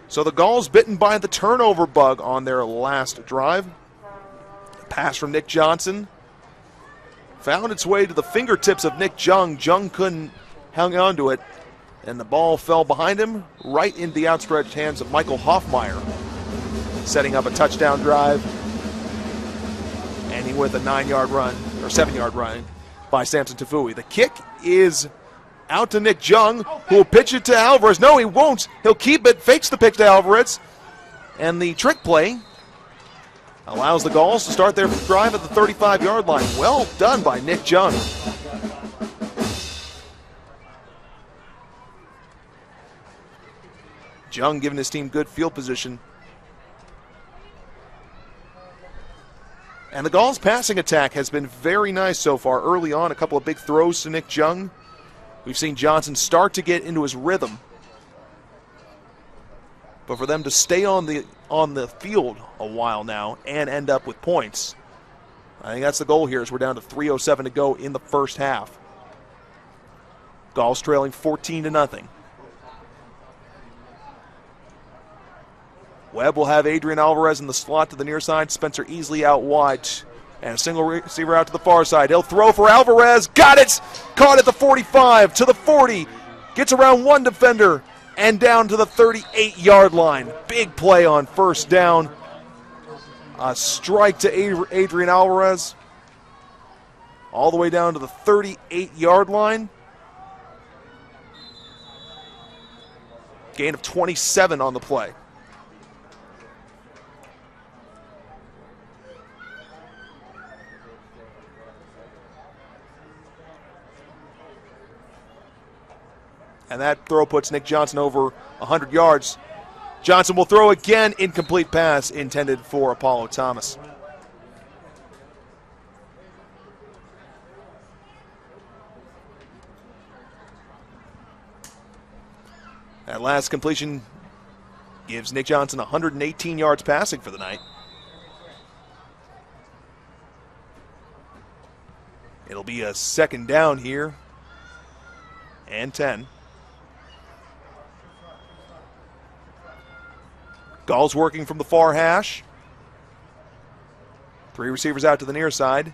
So the Gauls bitten by the turnover bug on their last drive. Pass from Nick Johnson. Found its way to the fingertips of Nick Jung. Jung couldn't hang on to it, and the ball fell behind him right into the outstretched hands of Michael Hoffmeyer, setting up a touchdown drive, ending with a 9-yard run, or 7-yard run by Samson Tafui. The kick is out to Nick Jung, who will pitch it to Alvarez. No, he won't. He'll keep it, fakes the pitch to Alvarez, and the trick play allows the Gauls to start their drive at the 35-yard line. Well done by Nick Jung. Jung giving his team good field position. And the Gauls' passing attack has been very nice so far. Early on, a couple of big throws to Nick Jung. We've seen Johnson start to get into his rhythm. But for them to stay on the field a while now and end up with points, I think that's the goal here, as we're down to 3:07 to go in the first half. Gauls trailing 14-0. Webb will have Adrian Alvarez in the slot to the near side. Spencer Easley out wide. And a single receiver out to the far side. He'll throw for Alvarez. Got it! Caught at the 45 to the 40. Gets around one defender and down to the 38-yard line. Big play on first down. A strike to Adrian Alvarez. All the way down to the 38-yard line. Gain of 27 on the play. And that throw puts Nick Johnson over 100 yards. Johnson will throw again. Incomplete pass intended for Apollo Thomas. That last completion gives Nick Johnson 118 yards passing for the night. It'll be a second down here and 10. Gauls working from the far hash. Three receivers out to the near side.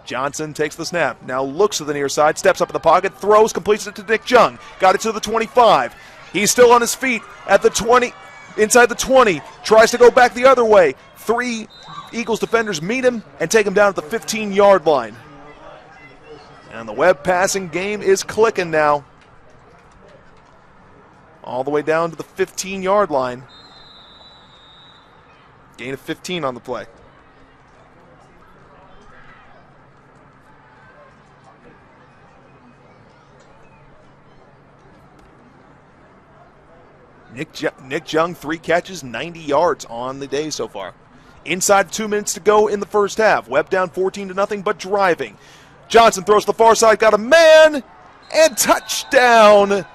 Johnson takes the snap. Now looks to the near side, steps up in the pocket, throws, completes it to Nick Jung. Got it to the 25. He's still on his feet at the 20, inside the 20. Tries to go back the other way. Three Eagles defenders meet him and take him down at the 15-yard line. And the Webb passing game is clicking now. All the way down to the 15-yard line. Gain of 15 on the play. Nick Jung, 3 catches, 90 yards on the day so far. Inside 2 minutes to go in the first half. Webb down 14-0, but driving. Johnson throws to the far side, got a man, and touchdown,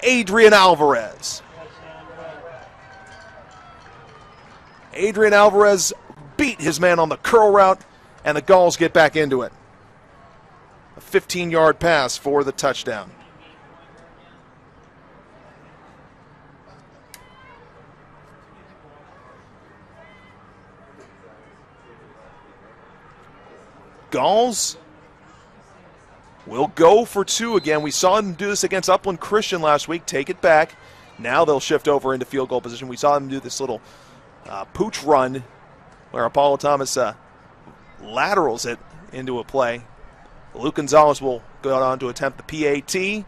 Adrian Alvarez. Adrian Alvarez beat his man on the curl route, and the Gauls get back into it. A 15-yard pass for the touchdown. Gauls will go for 2 again. We saw them do this against Upland Christian last week. Take it back. Now they'll shift over into field goal position. We saw them do this little pooch run where Apollo Thomas laterals it into a play. Luke Gonzalez will go on to attempt the PAT.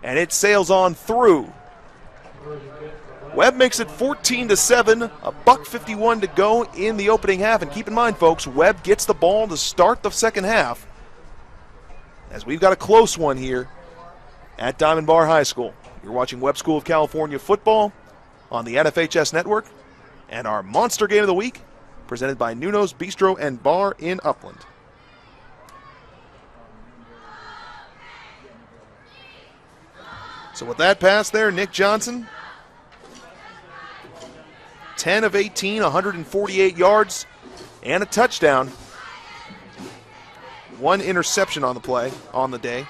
And it sails on through. Webb makes it 14-7, a $1:51 to go in the opening half. And keep in mind, folks, Webb gets the ball to start the second half, as we've got a close one here at Diamond Bar High School. You're watching Webb School of California football on the NFHS Network, and our Monster Game of the Week presented by Nuno's Bistro and Bar in Upland. So with that pass there, Nick Johnson, 10 of 18, 148 yards, and a touchdown. 1 interception on the play, on the day.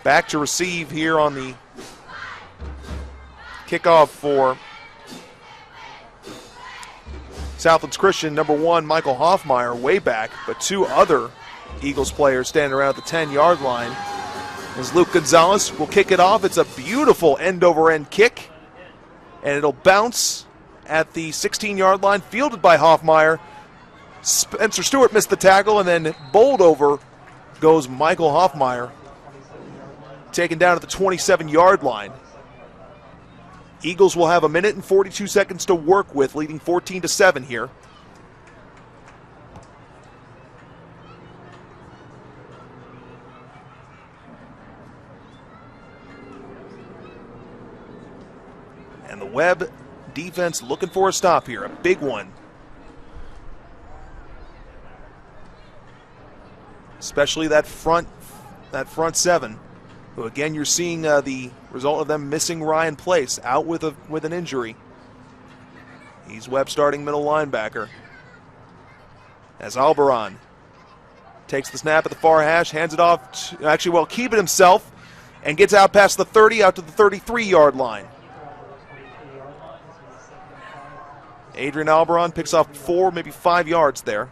Back to receive here on the kickoff for Southlands Christian. Number 1, Michael Hoffmeyer, way back, but 2 other Eagles players standing around the 10-yard line. As Luke Gonzalez will kick it off. It's a beautiful end-over-end kick, and it'll bounce at the 16-yard line, fielded by Hoffmeyer. Spencer Stewart missed the tackle, and then bowled over goes Michael Hoffmeyer, taken down at the 27-yard line. Eagles will have 1 minute and 42 seconds to work with, leading 14-7 here. And the Webb defense looking for a stop here, a big one. Especially that front 7, who again you're seeing the result of them missing Ryan Place, out with an injury. He's Webb starting middle linebacker. As Albaran takes the snap at the far hash, hands it off, keep it himself, and gets out past the 30, out to the 33-yard line. Adrian Albaran picks off 4, maybe 5 yards there.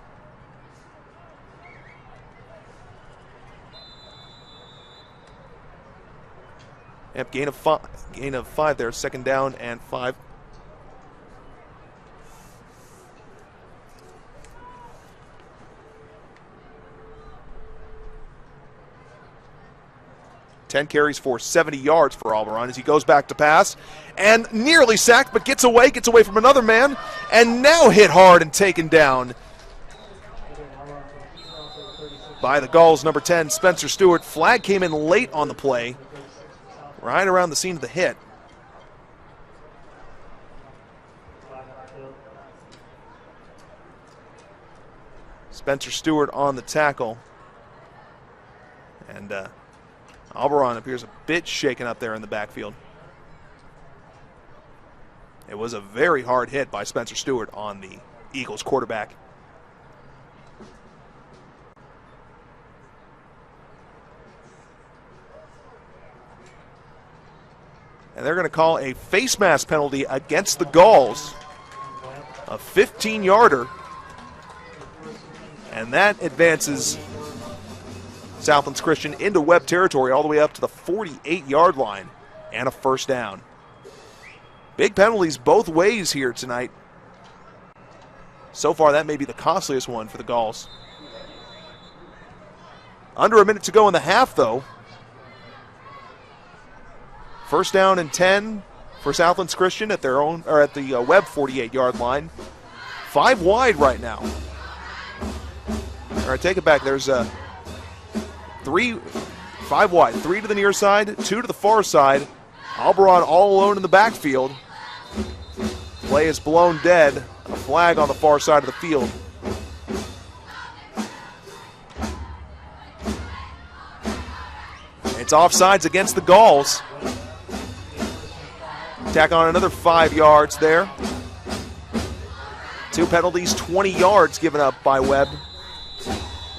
Yep, gain of 5 there, 2nd down and 5. Ten carries for 70 yards for Albaran as he goes back to pass and nearly sacked, but gets away from another man, and now hit hard and taken down by the Gulls, number 10, Spencer Stewart. Flag came in late on the play, right around the scene of the hit. Spencer Stewart on the tackle. And Albaran appears a bit shaken up there in the backfield. It was a very hard hit by Spencer Stewart on the Eagles quarterback. And they're going to call a face mask penalty against the Gulls, a 15-yarder. And that advances Southlands Christian into Webb territory all the way up to the 48-yard line, and a 1st down. Big penalties both ways here tonight. So far, that may be the costliest one for the Gulls. Under a minute to go in the half, though. 1st down and 10 for Southlands Christian at their own, or at the Webb 48-yard line. 5 wide right now. All right, take it back. There's 5 wide, 3 to the near side, 2 to the far side. Albaran all alone in the backfield. Play is blown dead. A flag on the far side of the field. It's offsides against the Gulls. Tack on another 5 yards there. 2 penalties, 20 yards given up by Webb.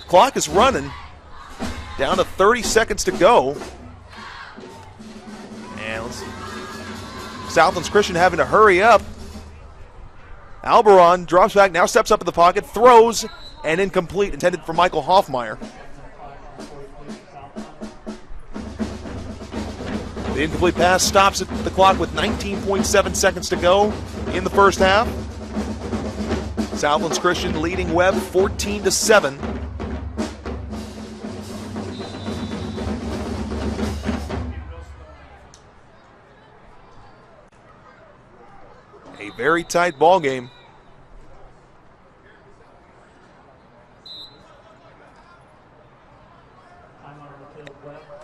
Clock is running. Down to 30 seconds to go. And Southlands Christian having to hurry up. Albaran drops back, now steps up in the pocket, throws, and incomplete, intended for Michael Hoffmeyer. The incomplete pass stops at the clock with 19.7 seconds to go in the first half. Southlands Christian leading Webb 14-7. A very tight ball game.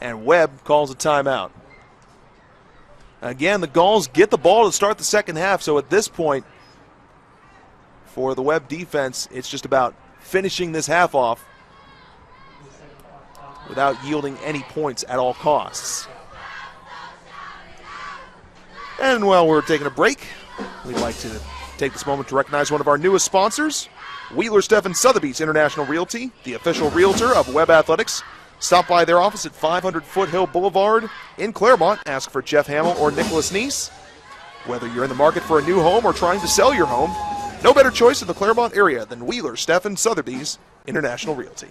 And Webb calls a timeout. Again, the Gulls get the ball to start the second half, so at this point, for the Webb defense, it's just about finishing this half off without yielding any points at all costs. And while we're taking a break, we'd like to take this moment to recognize one of our newest sponsors, Wheeler Stephan Sotheby's International Realty, the official realtor of Webb Athletics. Stop by their office at 500 Foothill Boulevard in Claremont. Ask for Jeff Hamill or Nicholas Neese. Whether you're in the market for a new home or trying to sell your home, no better choice in the Claremont area than Wheeler, Steffen, Sotheby's International Realty.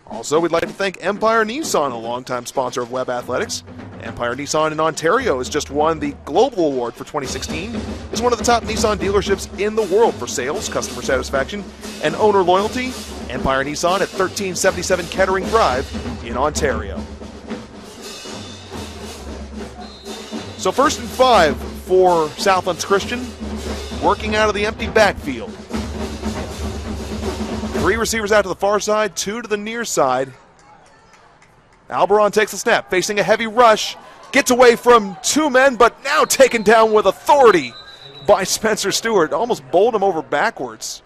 Also, we'd like to thank Empire Nissan, a longtime sponsor of Webb Athletics. Empire Nissan in Ontario has just won the Global Award for 2016. It's one of the top Nissan dealerships in the world for sales, customer satisfaction, and owner loyalty. Empire Nissan at 1377 Kettering Drive in Ontario. So 1st and 5 for Southlands Christian, working out of the empty backfield. 3 receivers out to the far side, 2 to the near side. Alberon takes the snap, facing a heavy rush, gets away from 2 men, but now taken down with authority by Spencer Stewart. Almost bowled him over backwards.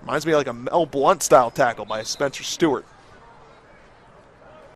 Reminds me of like a Mel Blunt style tackle by Spencer Stewart.